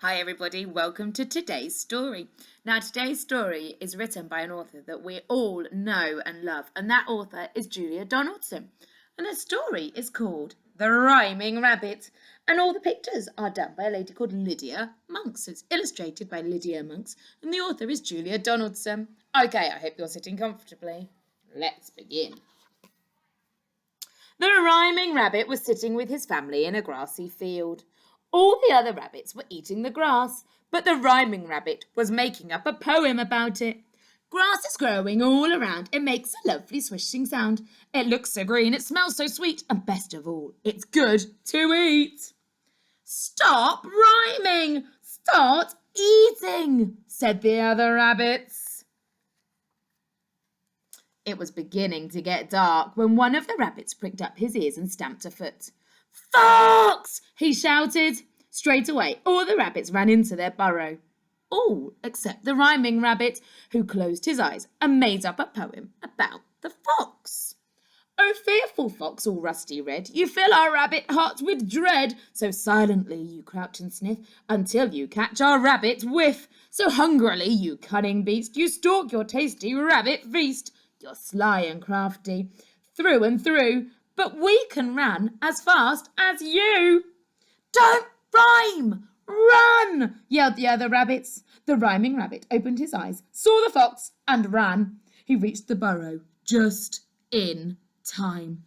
Hi everybody, welcome to today's story. Now today's story is written by an author that we all know and love, and that author is Julia Donaldson. And the story is called The Rhyming Rabbit, and all the pictures are done by a lady called Lydia Monks. So it's illustrated by Lydia Monks, and the author is Julia Donaldson. Okay, I hope you're sitting comfortably. Let's begin. The Rhyming Rabbit was sitting with his family in a grassy field. All the other rabbits were eating the grass, but the Rhyming Rabbit was making up a poem about it. Grass is growing all around. It makes a lovely swishing sound. It looks so green, it smells so sweet, and best of all, it's good to eat. Stop rhyming! Start eating, said the other rabbits. It was beginning to get dark when one of the rabbits pricked up his ears and stamped a foot. Fox! He shouted. Straight away, all the rabbits ran into their burrow. All except the Rhyming Rabbit, who closed his eyes and made up a poem about the fox. Oh, fearful fox, all rusty red, you fill our rabbit hearts with dread. So silently you crouch and sniff until you catch our rabbit whiff. So hungrily, you cunning beast, you stalk your tasty rabbit feast. You're sly and crafty, through and through, but we can run as fast as you. Don't rhyme! Run! Yelled the other rabbits. The Rhyming Rabbit opened his eyes, saw the fox, and ran. He reached the burrow just in time.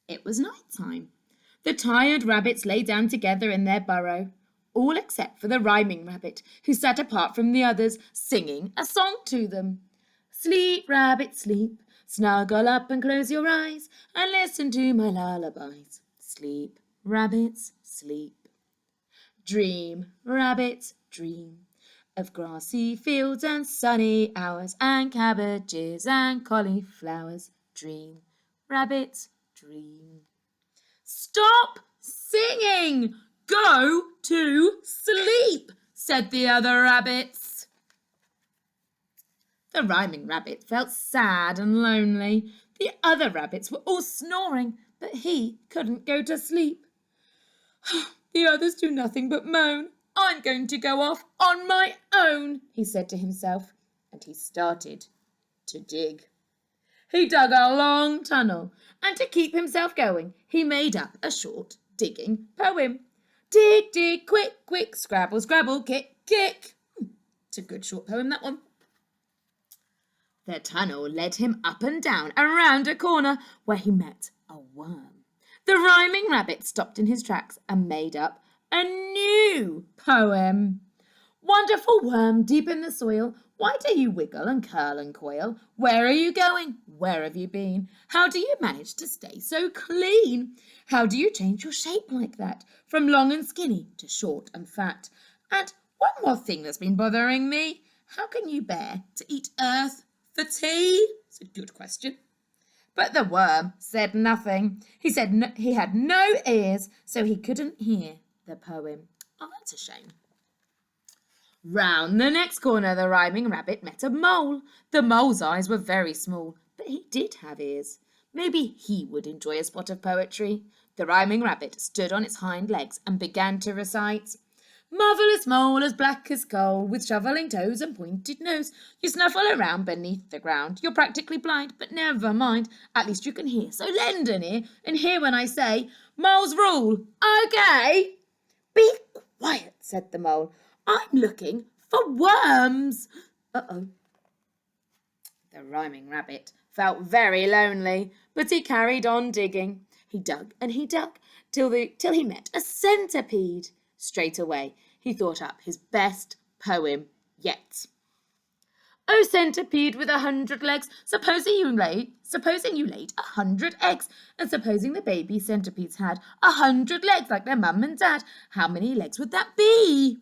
It was night time. The tired rabbits lay down together in their burrow, all except for the Rhyming Rabbit, who sat apart from the others, singing a song to them. Sleep, rabbit, sleep. Snuggle up and close your eyes and listen to my lullabies. Sleep, rabbits, sleep. Dream, rabbits, dream of grassy fields and sunny hours and cabbages and cauliflowers. Dream, rabbits, dream. Stop singing! Go to sleep, said the other rabbits. The Rhyming Rabbit felt sad and lonely. The other rabbits were all snoring, but he couldn't go to sleep. The others do nothing but moan. I'm going to go off on my own, he said to himself, and he started to dig. He dug a long tunnel, and to keep himself going, he made up a short digging poem. Dig, dig, quick, quick, scrabble, scrabble, kick, kick. It's a good short poem, that one. The tunnel led him up and down, around a corner, where he met a worm. The Rhyming Rabbit stopped in his tracks and made up a new poem. Wonderful worm deep in the soil, why do you wiggle and curl and coil? Where are you going? Where have you been? How do you manage to stay so clean? How do you change your shape like that, from long and skinny to short and fat? And one more thing that's been bothering me. How can you bear to eat earth for tea? It's a good question. But the worm said nothing. He said he had no ears, so he couldn't hear the poem. Oh, that's a shame. Round the next corner, the Rhyming Rabbit met a mole. The mole's eyes were very small, but he did have ears. Maybe he would enjoy a spot of poetry. The Rhyming Rabbit stood on its hind legs and began to recite. Marvellous mole, as black as coal, with shoveling toes and pointed nose. You snuffle around beneath the ground. You're practically blind, but never mind. At least you can hear, so lend an ear and hear when I say, moles rule, okay? Be quiet, said the mole. I'm looking for worms. Uh-oh. The Rhyming Rabbit felt very lonely, but he carried on digging. He dug and he dug till he met a centipede. Straight away, he thought up his best poem yet. Oh, centipede with 100 legs, supposing you laid 100 eggs, and supposing the baby centipedes had 100 legs like their mum and dad, how many legs would that be?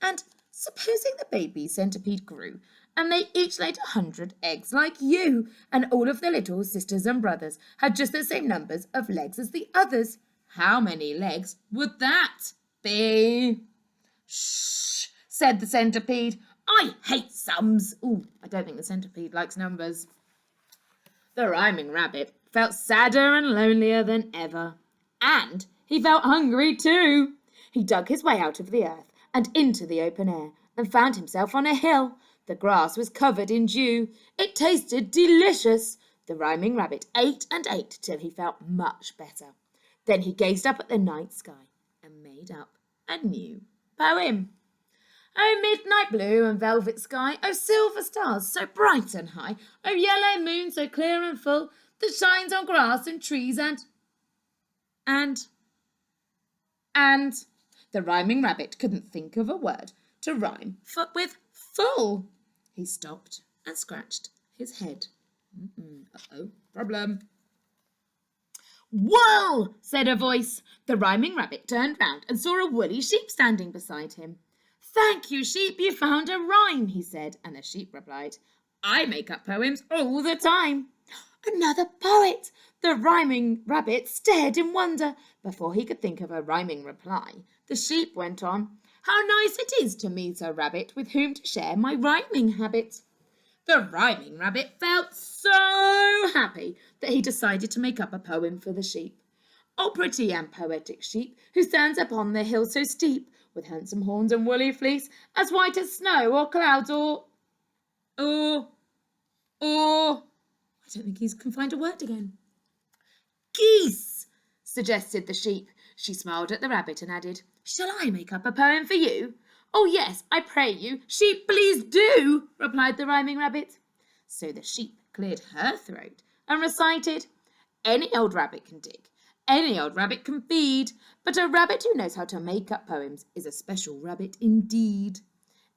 And supposing the baby centipede grew, and they each laid 100 eggs like you, and all of their little sisters and brothers had just the same numbers of legs as the others, how many legs would that be? Shh, said the centipede. I hate sums. Ooh, I don't think the centipede likes numbers. The Rhyming Rabbit felt sadder and lonelier than ever. And he felt hungry too. He dug his way out of the earth and into the open air and found himself on a hill. The grass was covered in dew. It tasted delicious. The rhyming rabbit ate and ate till he felt much better. Then he gazed up at the night sky and made up a new poem. Oh, midnight blue and velvet sky, oh, silver stars so bright and high, oh, yellow moon so clear and full, that shines on grass and trees and the rhyming rabbit couldn't think of a word to rhyme with full. He stopped and scratched his head. Uh-oh, problem. Wool, said a voice. The rhyming rabbit turned round and saw a woolly sheep standing beside him. Thank you, sheep, you found a rhyme, he said, and the sheep replied, I make up poems all the time. Another poet! The rhyming rabbit stared in wonder. Before he could think of a rhyming reply, the sheep went on, How nice it is to meet a rabbit with whom to share my rhyming habit. The rhyming rabbit felt so happy that he decided to make up a poem for the sheep. Oh, pretty and poetic sheep, who stands upon the hill so steep, with handsome horns and woolly fleece, as white as snow or clouds or... I don't think he can find a word again. Geese, suggested the sheep. She smiled at the rabbit and added, Shall I make up a poem for you? Oh, yes, I pray you, sheep, please do, replied the rhyming rabbit. So the sheep cleared her throat and recited, Any old rabbit can dig, any old rabbit can feed, but a rabbit who knows how to make up poems is a special rabbit indeed.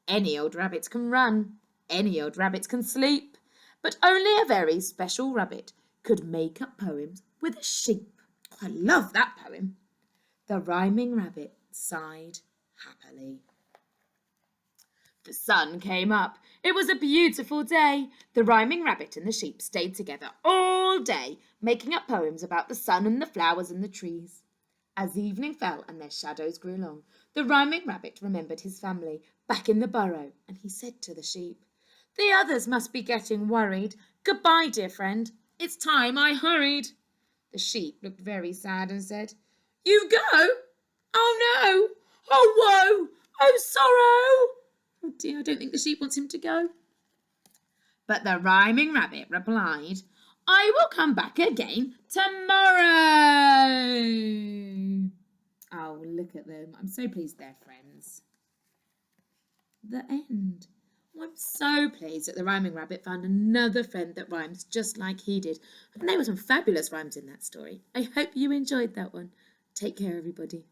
Any old rabbit can run, any old rabbit can sleep, but only a very special rabbit could make up poems with a sheep. I love that poem. The rhyming rabbit sighed happily. The sun came up. It was a beautiful day. The rhyming rabbit and the sheep stayed together all day, making up poems about the sun and the flowers and the trees. As evening fell and their shadows grew long, the rhyming rabbit remembered his family back in the burrow, and he said to the sheep, The others must be getting worried. Goodbye, dear friend. It's time I hurried. The sheep looked very sad and said, You go? Oh, no. Oh, woe. Oh, sorrow. Oh dear, I don't think the sheep wants him to go. But the rhyming rabbit replied, I will come back again tomorrow. Oh, look at them. I'm so pleased they're friends. The end. Oh, I'm so pleased that the rhyming rabbit found another friend that rhymes just like he did. And there were some fabulous rhymes in that story. I hope you enjoyed that one. Take care, everybody.